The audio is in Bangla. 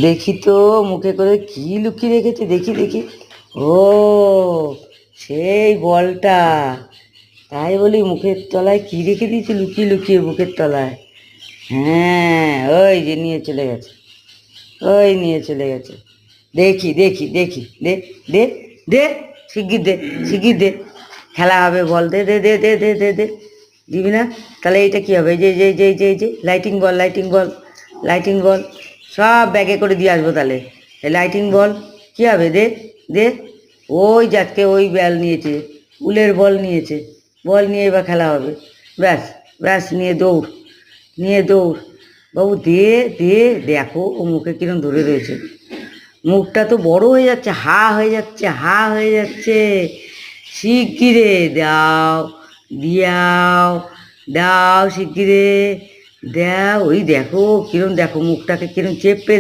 দেখি তো মুখে করে কি লুকিয়ে রেখেছে, দেখি দেখি। ও সেই বলটা, তাই বলি মুখের তলায় কি রেখে দিয়েছে লুকিয়ে লুকিয়ে মুখের তলায়। হ্যাঁ, ওই যে নিয়ে চলে গেছে, ওই নিয়ে চলে গেছে। দেখি দেখি দেখি, দে দে দে, শিগগির দে, শিগগির দে, খেলা হবে, বল দে দে দে দে দে দে দে। দিবি না? তাহলে এইটা কী হবে? এই যে যে যে যে যে লাইটিং বল, লাইটিং বল, লাইটিং বল সব ব্যাগে করে দিয়ে আসবো। তাহলে এই লাইটিং বল কী হবে? দে দে। ওই যাকে ওই বল নিয়েছে, উলের বল নিয়েছে, বল নিয়ে এবার খেলা হবে। ব্যাস ব্যাস, নিয়ে দৌড়, নিয়ে দৌড়। বাবু দে দে, দেখো ও মুখে কিরম ধরে রয়েছে, মুখটা তো বড় হয়ে যাচ্ছে, হা হয়ে যাচ্ছে, হা হয়ে যাচ্ছে। শিগগিরে দাও, দিয়াও, দাও শিগগিরে, দাও। ওই দেখো কিরম, দেখো মুখটাকে কিরম চেপে